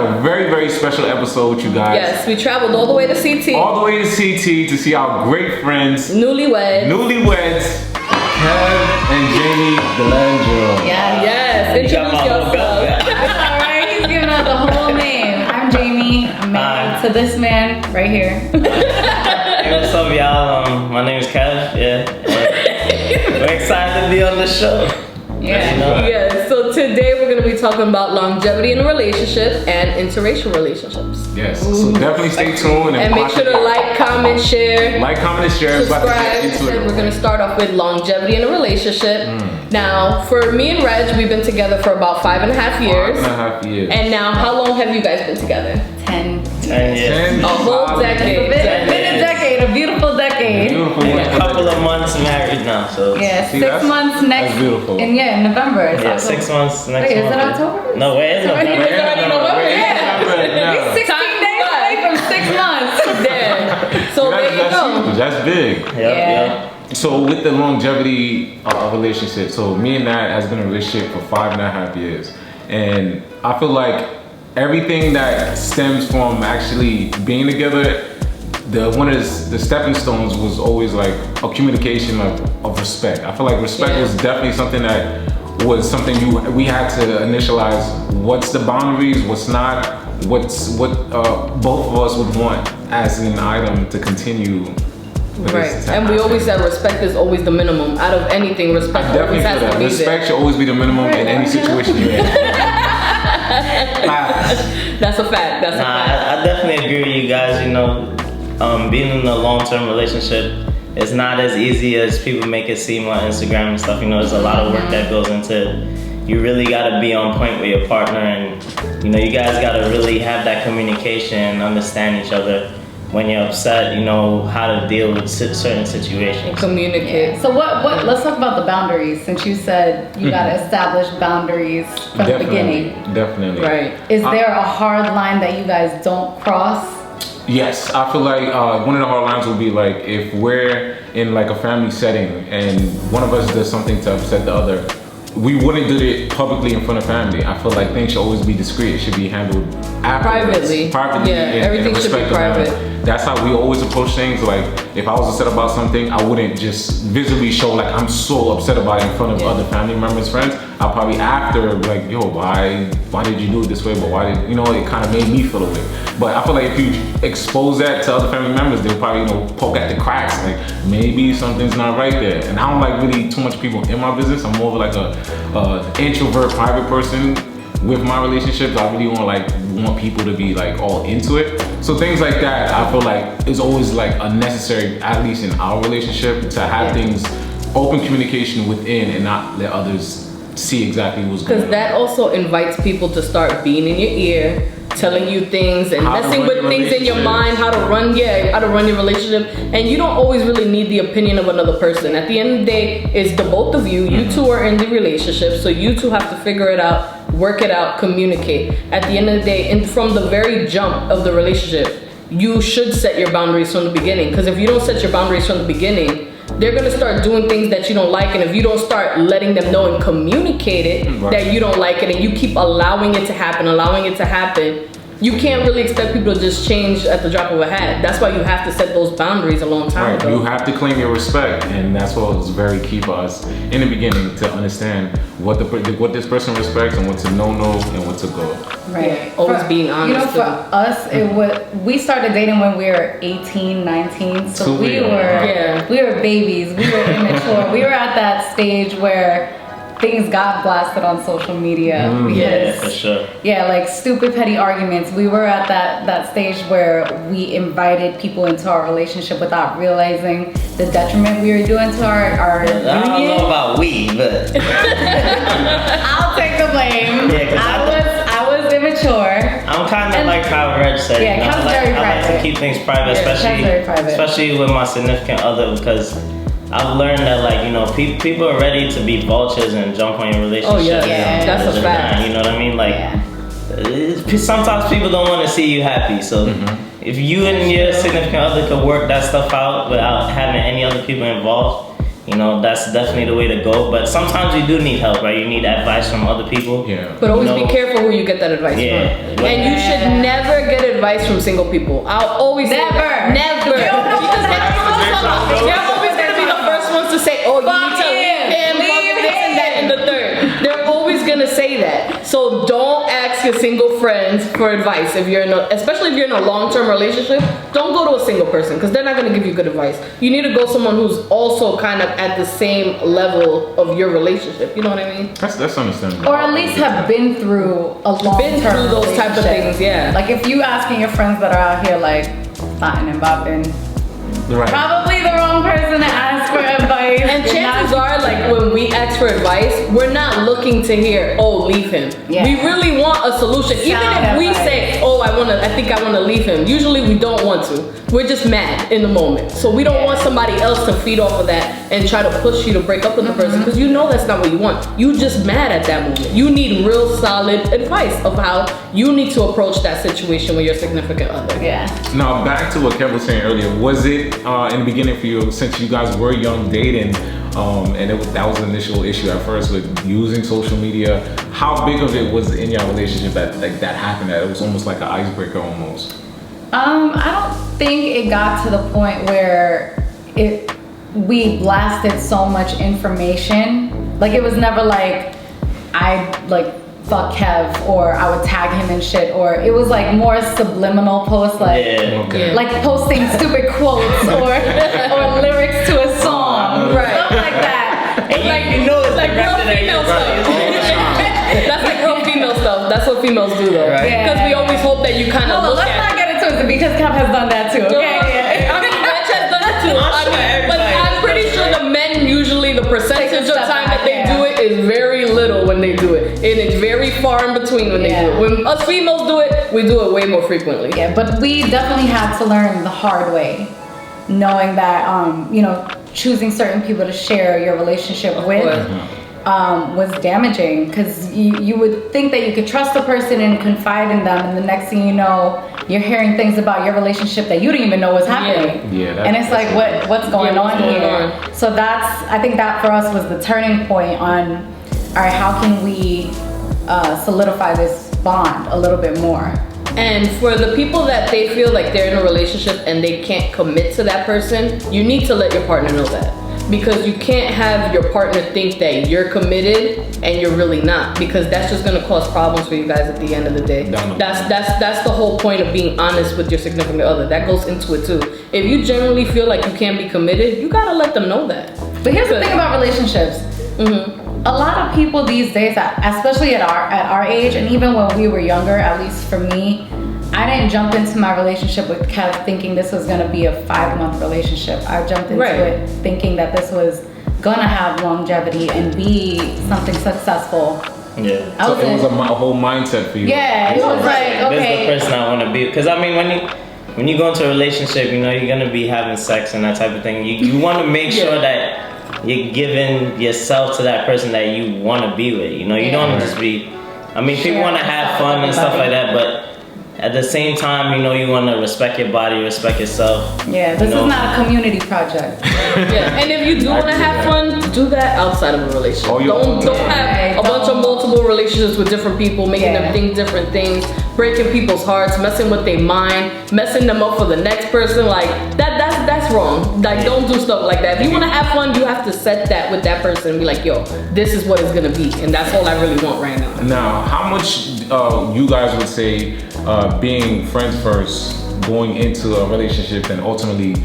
a very, very special episode with you guys. Yes, we traveled all the way to CT. All the way to CT to see our great friends. Newlyweds. Kev and Jamie DeLangelo. Yes. Introduce yourself. Alright, he's giving out the whole name. I'm Jamie. I'm married to this man right here. Hey, what's up, y'all? My name is Kev. We're excited to be on the show. Yeah, so today we're going to be talking about longevity in a relationship and interracial relationships. Yes, so definitely stay tuned. And make sure to like, comment, share. Like, comment, and share. Subscribe. We're going to start off with longevity in a relationship. Now, for me and Reg, we've been together for about 5.5 years. 5.5 years. And now, how long have you guys been together? 10 years. A whole decade. It's been a decade, a beautiful decade. A couple of months married now, so. Yeah, 6 months next. That's beautiful. In November. Yeah, 6 months next Wait, month. is it October? No, wait, it's November. We're 16 days away from 6 months. Damn. So there you go. That's big. Yeah. So with the longevity of a relationship, so me and Nat has been in a relationship for 5.5 years. And I feel like everything that stems from actually being together, one of the stepping stones was always like a communication of respect. I feel like respect was definitely something that was something we had to initialize. What's the boundaries? What's not? What both of us would want as an item to continue. Right, and we always said respect is always the minimum. Out of anything, respect always has to be there. Respect should always be the minimum in any situation you're in. That's a fact. That's a fact. I definitely agree with you guys. You know, being in a long-term relationship is not as easy as people make it seem on Instagram and stuff. You know, there's a lot of work that goes into it. You really gotta be on point with your partner, and you know, you guys gotta really have that communication, understand each other. When you're upset, you know how to deal with certain situations. And communicate. Yeah. So what? Let's talk about the boundaries. Since you said you gotta establish boundaries from the beginning. Definitely. Right. Is there a hard line that you guys don't cross? Yes, I feel like one of the hard lines would be like if we're in like a family setting and one of us does something to upset the other, we wouldn't do it publicly in front of family. I feel like things should always be discreet. It should be handled afterwards. Privately. Yeah, everything should be private. That's how we always approach things. Like if I was upset about something, I wouldn't just visibly show like I'm so upset about it in front of other family members, friends. I'll probably after like, yo, why did you do it this way? But why did, it kind of made me feel away. But I feel like if you expose that to other family members, they'll probably, poke at the cracks. Like maybe something's not right there. And I don't like really too much people in my business. I'm more of like a introvert, private person with my relationships. I really want people to be like all into it. So things like that, I feel like is always like unnecessary, at least in our relationship, to have things, open communication within and not let others see exactly what's going on. Because that also invites people to start being in your ear, telling you things and messing with things in your mind, how to run your relationship. And you don't always really need the opinion of another person. At the end of the day, it's the both of you. You two are in the relationship, so you two have to figure it out, work it out, communicate. At the end of the day, and from the very jump of the relationship, you should set your boundaries from the beginning. Because if you don't set your boundaries from the beginning, they're gonna start doing things that you don't like, and if you don't start letting them know and communicate it that you don't like it, and you keep allowing it to happen, you can't really expect people to just change at the drop of a hat. That's why you have to set those boundaries a long time ago. You have to claim your respect, and that's what was very key for us in the beginning, to understand what this person respects and what to no and what to go. Right. Always being honest. For us, we started dating when we were 18, 19. So we were babies. We were immature. We were at that stage where things got blasted on social media. Yeah, for sure. Yeah, like stupid petty arguments. We were at that stage where we invited people into our relationship without realizing the detriment we were doing to our union. I don't know about we, but I'll take the blame. Yeah, I was immature. I'm kind of like how Reg said. Yeah, Kev's very private. I like to keep things private, especially with my significant other, because I've learned that people are ready to be vultures and jump on your relationship. Oh yeah, that's a fact. You know what I mean? Sometimes people don't want to see you happy. So if you and your significant other could work that stuff out without having any other people involved, you know, that's definitely the way to go. But sometimes you do need help, right? You need advice from other people. Yeah. But always be careful who you get that advice from. And you should never get advice from single people. I'll always say that. Never. Because they're always gonna be the first ones to say, oh, you need to leave him, this and that and the third. They're always gonna say that. So don't ask your single friends for advice if you're especially if you're in a long-term relationship. Don't go to a single person because they're not gonna give you good advice. You need to go someone who's also kind of at the same level of your relationship. You know what I mean? That's understandable. Or at least have been through a long-term those type of things, yeah. Like if you asking your friends that are out here like plotting and bopping, probably the wrong person to ask for advice. And chances are, like when we ask for advice, we're not looking to hear, oh, leave him. Yeah. We really want a solution. Even if we say, oh, I think I want to leave him. Usually we don't want to. We're just mad in the moment. So we don't want somebody else to feed off of that and try to push you to break up with the person because you know that's not what you want. You just mad at that moment. You need real solid advice of how you need to approach that situation with your significant other. Yeah. Now back to what Kev was saying earlier. Was it in the beginning for you, since you guys were young dating, and that was an initial issue at first with using social media, how big of it was in your relationship that happened, that it was almost like an icebreaker almost? I don't think it got to the point where we blasted so much information. Like it was never like I like fuck Kev or I would tag him and shit, or it was like more subliminal posts like like posting stupid quotes or lyrics to a song, stuff like that. And like you know it's like real female stuff. That's like real female stuff. That's what females do though. Because we always hope that you kind of let's not get into it because Kev has done that too. Okay. I mean, Rich has done it too. But I'm pretty sure the men usually the percentage of time that they do it is very little when they do it, and it's very far in between when they do it. When us females do it, we do it way more frequently. Yeah, but we definitely had to learn the hard way, knowing that you know, choosing certain people to share your relationship with was damaging, because you would think that you could trust a person and confide in them, and the next thing you know, you're hearing things about your relationship that you didn't even know was happening. And it's like, what's going on here? So I think that for us was the turning point on, all right, how can we solidify this bond a little bit more? And for the people that they feel like they're in a relationship and they can't commit to that person, you need to let your partner know that. Because you can't have your partner think that you're committed and you're really not, because that's just gonna cause problems for you guys at the end of the day. That's the whole point of being honest with your significant other. That goes into it too. If you generally feel like you can't be committed, you gotta let them know that. But here's the thing about relationships. A lot of people these days, especially at our age, and even when we were younger, at least for me, I didn't jump into my relationship with Kev thinking this was gonna be a 5-month relationship. I jumped into it thinking that this was gonna have longevity and be something successful. Yeah. So it was a whole mindset for you. Yeah, it was like, okay. This is the person I want to be. Because I mean, when you go into a relationship, you know, you're gonna be having sex and that type of thing. You want to make sure that you're giving yourself to that person that you want to be with. You know, you don't just be. I mean, people want to have fun and stuff like that, but at the same time, you know, you want to respect your body, respect yourself. Yeah, this is not a community project. And if you do want to have fun, do that outside of a relationship. Don't have a bunch of multiple relationships with different people, making them think different things, breaking people's hearts, messing with their mind, messing them up for the next person. Like that's wrong. Like, don't do stuff like that. If you want to have fun, you have to set that with that person and be like, yo, this is what it's gonna be, and that's all I really want right now. Now, how much you guys would say being friends first, going into a relationship, and ultimately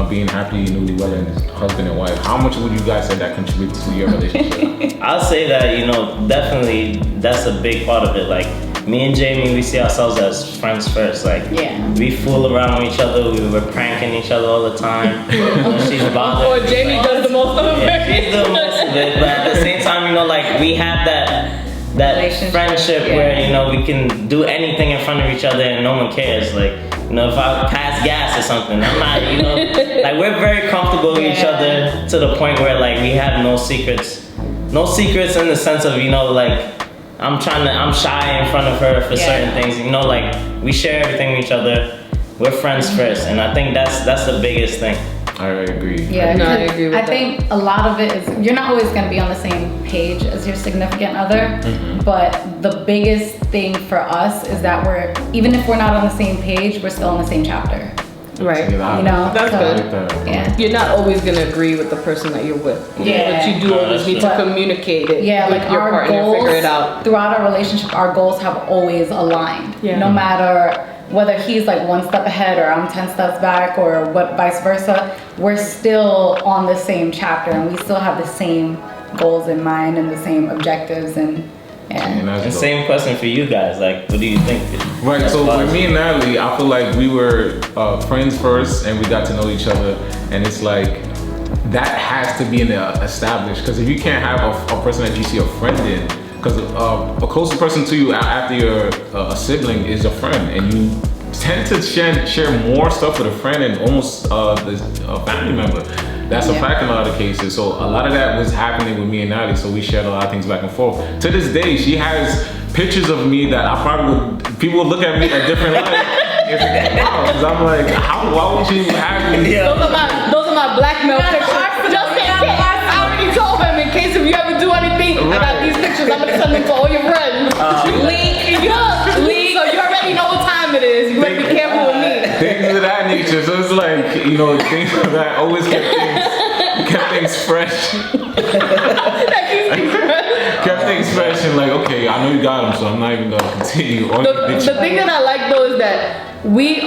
being happy, newlywed, and husband and wife, how much would you guys say that contributes to your relationship? I'll say that, you know, definitely that's a big part of it. Like, me and Jamie, we see ourselves as friends first. Like, we fool around with each other, we were pranking each other all the time. You know, she's bothered. Or Jamie does the most of it. Yeah, she's the most of it, but at the same time, you know, like, we have that friendship where, you know, we can do anything in front of each other and no one cares. Like, you know, if I pass gas or something, I'm not, you know, like, we're very comfortable with each other to the point where, like, we have no secrets. No secrets in the sense of, you know, like, I'm shy in front of her for certain things, you know, like, we share everything with each other. We're friends first, and I think that's the biggest thing. I agree. Yeah, No, I agree with I that. think a lot of it is you're not always going to be on the same page as your significant other, but the biggest thing for us is that even if we're not on the same page, we're still on the same chapter. Right. You know, That's so, yeah. You're not always gonna agree with the person that you're with. Yeah. But you do always need to communicate it Yeah, with like your our partner and goals figure it out. throughout our relationship, our goals have always aligned. Yeah. No matter whether he's like one step ahead or I'm 10 steps back or what vice versa, we're still on the same chapter and we still have the same goals in mind and the same objectives and And same question for you guys. Like, what do you think? Right, so with me and Natalie, I feel like we were friends first and we got to know each other, and it's like that has to be established, because if you can't have a person that you see a friend in, because a closer person to you after you're a sibling is a friend, and you tend to share more stuff with a friend and almost a family member. That's a fact in a lot of cases. So a lot of that was happening with me and Natalie. So we shared a lot of things back and forth. To this day, she has pictures of me that I probably people would look at me a different light. Because I'm like, why would you have me? Yeah. Those are my blackmail pictures. Just in case. I already told him, in case if you ever do anything, I got these pictures. I'm gonna send them to all your friends. Leak. So you already know what time it is. You better be careful with me. Things of that nature. So it's like, things of that always kept things fresh. Kept things fresh and like, okay, I know you got them, so I'm not even gonna continue. The thing that I like though is that we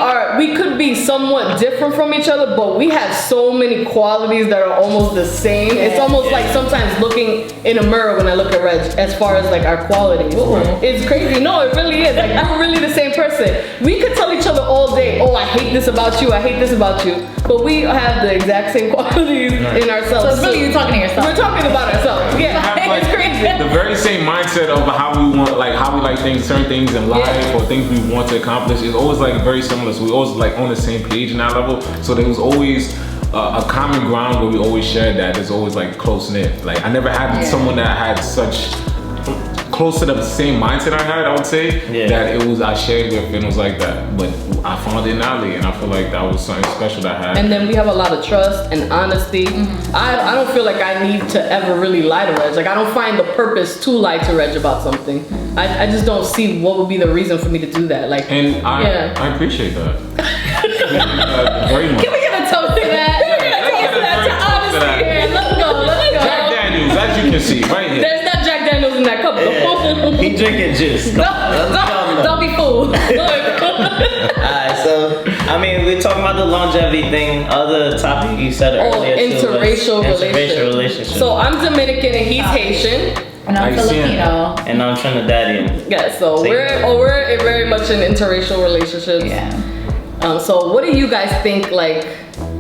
could be somewhat different from each other, but we have so many qualities that are almost the same. It's almost like sometimes looking in a mirror when I look at Reg, as far as like our qualities. It's crazy. No, it really is. Like, we're really the same person. We could tell each other all day, oh, I hate this about you, I hate this about you. But we have the exact same qualities in ourselves. So it's really you talking to yourself. We're talking about ourselves. Yeah, it's crazy. The very same mindset of how we like things, certain things in life or things we want to accomplish is always like very similar. So we always like on the same page in that level. So there was always a common ground where we always shared that. It's always like close knit. Like I never had someone that had such close to the same mindset I had, I would say, that I shared with, and it was like that. But I found it in Ali, and I feel like that was something special that I had. And then we have a lot of trust and honesty. I don't feel like I need to ever really lie to Reg. Like, I don't find the purpose to lie to Reg about something. I just don't see what would be the reason for me to do that. Like, and I appreciate that. Very much. Can we get a toast to that? Can we get a toast to that? To honesty. Yeah, let's go. Jack Daniels, as you can see, right here. There's not Jack Daniels in that cup though. He drinking juice. Don't be fooled. Alright, so I mean, we're talking about the longevity thing. Other topic you said earlier too was interracial relationship. So I'm Dominican and he's Haitian. And I'm Filipino. And I'm Trinidadian. Yeah, so we're very much in interracial relationships. Yeah. So what do you guys think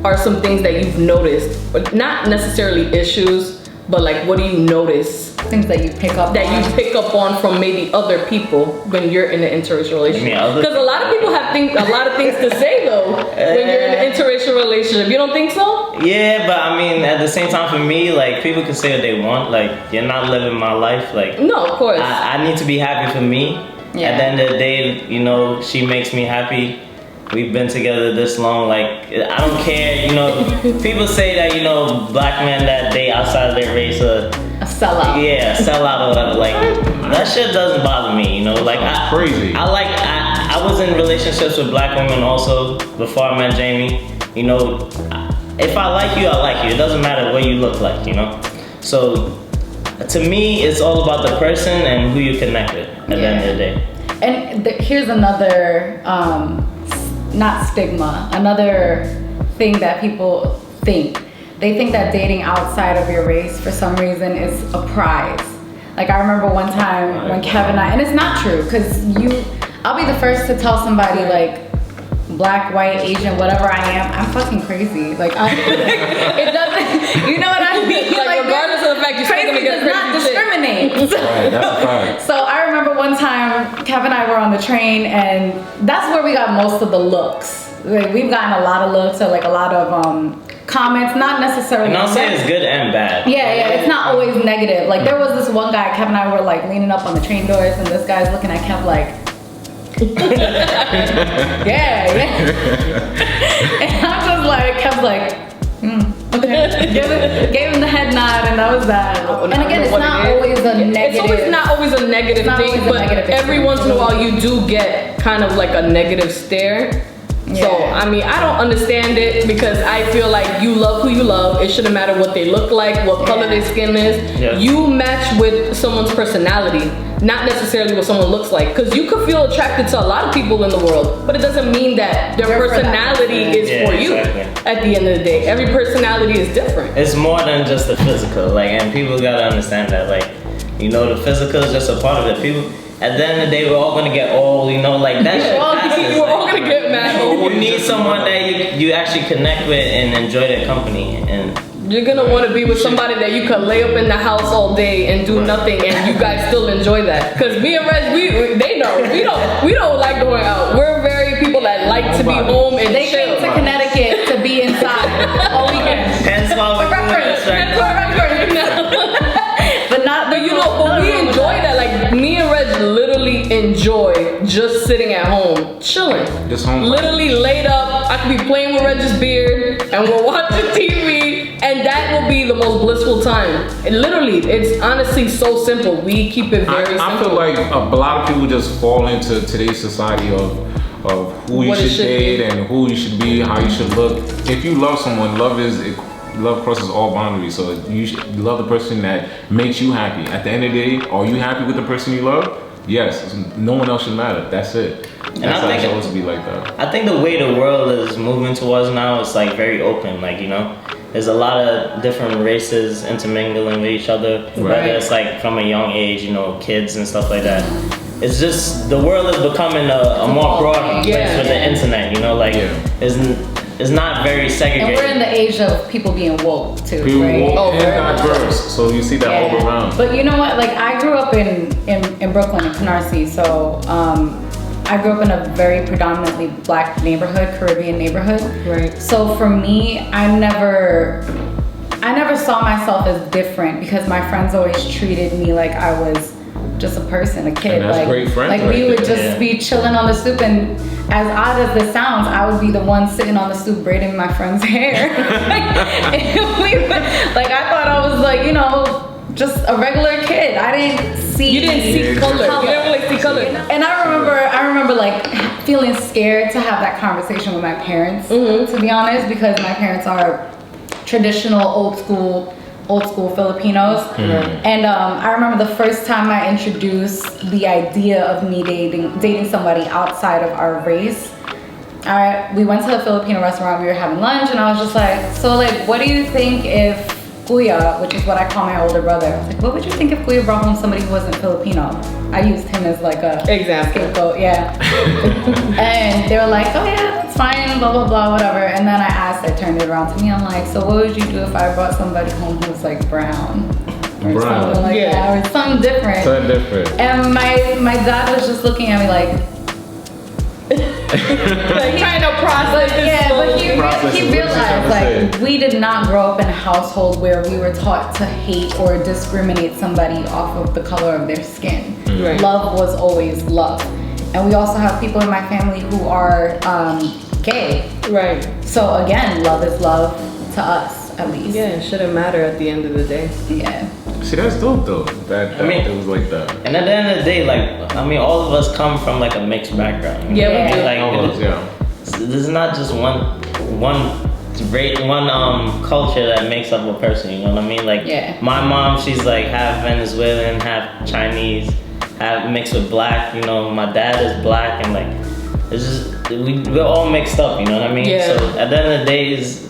are some things that you've noticed, but not necessarily issues, but like what do you notice? Things that you pick up on from maybe other people when you're in an interracial relationship. Because a lot of people have a lot of things to say though when you're in an interracial relationship. You don't think so? Yeah, but I mean, at the same time, for me, like people can say what they want. Like you're not living my life. Like no, of course. I need to be happy for me. Yeah. At the end of the day, she makes me happy. We've been together this long. Like I don't care. People say that black men that date outside of their race are a sellout. Yeah, sellout or whatever. Like that shit doesn't bother me. Like crazy. I was in relationships with black women also before I met Jamie. If I like you, I like you. It doesn't matter what you look like. So to me, it's all about the person and who you connect with at the end of the day. And here's another, not stigma, another thing that people think. They think that dating outside of your race for some reason is a prize. Like I remember one time when Kev and I, and it's not true, because I'll be the first to tell somebody like, black, white, Asian, whatever I am, I'm fucking crazy. Like it doesn't, you know what I mean? Like regardless of the fact you're crazy does not discriminate. Right, that's a fact. So I remember one time Kev and I were on the train, and that's where we got most of the looks. Like we've gotten a lot of looks or like a lot of comments, not necessarily. And I'll say it's good and bad. Yeah, it's not always negative. Like there was this one guy, Kev and I were like leaning up on the train doors, and this guy's looking at Kev like, yeah. And I'm just like, Kev's like, Gave him the head nod, and that was that. And again, it's not always a negative. It's not always a negative thing, but every once in a while you do get kind of like a negative stare. Yeah. So, I mean, I don't understand it because I feel like you love who you love. It shouldn't matter what they look like, what color their skin is. Yeah. You match with someone's personality, not necessarily what someone looks like. Because you could feel attracted to a lot of people in the world, but it doesn't mean that their personality is for you. Exactly. At the end of the day, every personality is different. It's more than just the physical, like, and people gotta understand that, like, you know, the physical is just a part of it. People, at the end of the day, we're all gonna get old, you know, like that. We're all gonna get mad. You need someone that you actually connect with and enjoy their company, and you're gonna want to be with somebody that you can lay up in the house all day and do nothing, and you guys still enjoy that. Cause me and Reg, they know we don't like going out. We're very people that like to be home and they chill. came to Connecticut to be inside all weekend. hence why we're doing this right now. But we enjoy that. Like me and Reg literally enjoy just sitting at home, chilling. Just home. Literally laid up. I could be playing with Reg's beard and we're watching TV, and that will be the most blissful time. It's honestly so simple. We keep it very simple. I feel like a lot of people just fall into today's society of who you should date and who you should be, how you should look. If you love someone, love crosses all boundaries. So you should love the person that makes you happy. At the end of the day, are you happy with the person you love? Yes. No one else should matter. That's it. That's how it's supposed to be like that. I think the way the world is moving towards now, it's like very open. Like, you know, there's a lot of different races intermingling with each other. Whether it's like from a young age, you know, kids and stuff like that. It's just the world is becoming a more broad place with the internet. You know, like it's not very segregated. And we're in the age of people being woke too, right? Woke and diverse, so you see that all around. But you know what? Like I grew up in Brooklyn, in Canarsie, so I grew up in a very predominantly black neighborhood, Caribbean neighborhood. Right. So for me, I never saw myself as different because my friends always treated me like I was just a person, a kid. And that's great friends. Like we would just be chilling on the stoop, and as odd as this sounds, I would be the one sitting on the stoop braiding my friend's hair. Like I thought I was like, you know, just a regular kid. I didn't see. You didn't see color. You didn't really see color. And I remember like feeling scared to have that conversation with my parents. To be honest, because my parents are traditional, old school Filipinos. And I remember the first time I introduced the idea of me dating somebody outside of our race. We went to a Filipino restaurant, we were having lunch, and I was just like, so like, what do you think if Kuya, which is what I call my older brother, I was like, what would you think if Kuya brought home somebody who wasn't Filipino? I used him as like a scapegoat, and they were like, oh yeah, that's fine, blah, blah, blah, whatever. And then I turned it around to me, I'm like, so what would you do if I brought somebody home who's like brown? Or something like that, or something different. And my dad was just looking at me like trying to process this. But he realized like we did not grow up in a household where we were taught to hate or discriminate somebody off of the color of their skin. Love was always love. And we also have people in my family who are gay. Right. So again, love is love to us, at least. Yeah, it shouldn't matter at the end of the day. Yeah. See, that's dope though. That it was like that. And at the end of the day, like, I mean, all of us come from like a mixed background. Yeah, we do. Like, this is not just one culture that makes up a person. You know what I mean? Like, my mom, she's like half Venezuelan, half Chinese, half mixed with black. You know, my dad is black, and like, it's just we're all mixed up. You know what I mean? Yeah. So at the end of the day, it's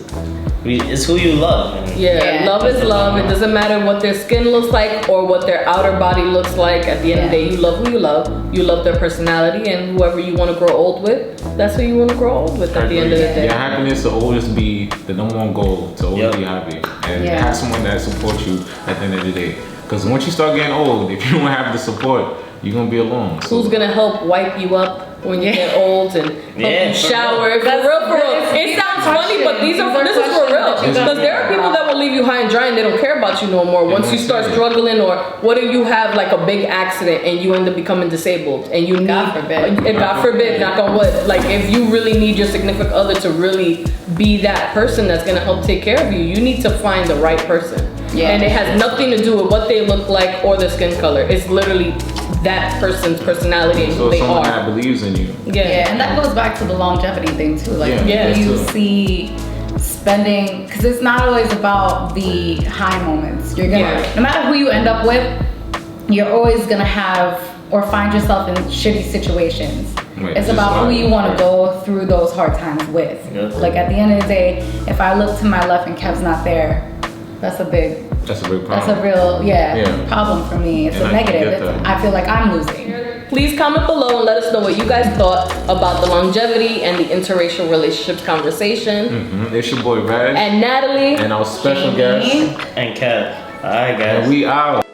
who you love. And love is love. It doesn't matter what their skin looks like or what their outer body looks like. At the end of the day, you love who you love. You love their personality, and whoever you want to grow old with, that's who you want to grow old with at the end of the day. Your happiness will always be the number one goal, to always be happy. And have someone that supports you at the end of the day. Because once you start getting old, if you don't have the support, you're going to be alone. So. Who's going to help wipe you up when you get old and help you shower? For real. It sounds funny, but this is for real. Because there are people that will leave leave you high and dry and they don't care about you no more. Once you start struggling, or what if you have like a big accident and you end up becoming disabled and you need, God forbid, knock on wood, like if you really need your significant other to really be that person that's gonna help take care of you, you need to find the right person. Yeah. And it has nothing to do with what they look like or their skin color. It's literally that person's personality and who they someone are. that believes in you. Yeah, and that goes back to the longevity thing too. Like you see spending, because it's not always about the high moments. You're gonna, no matter who you end up with, you're always gonna have or find yourself in shitty situations. It's about who you want to go through those hard times with. Like at the end of the day, if I look to my left and Kev's not there, that's a big problem. That's a real problem for me. It's a negative. I feel like I'm losing. Please comment below and let us know what you guys thought about the longevity and the interracial relationship conversation. It's your boy Reg and Natalie and our special guest and Kev. All right, guys. And we out.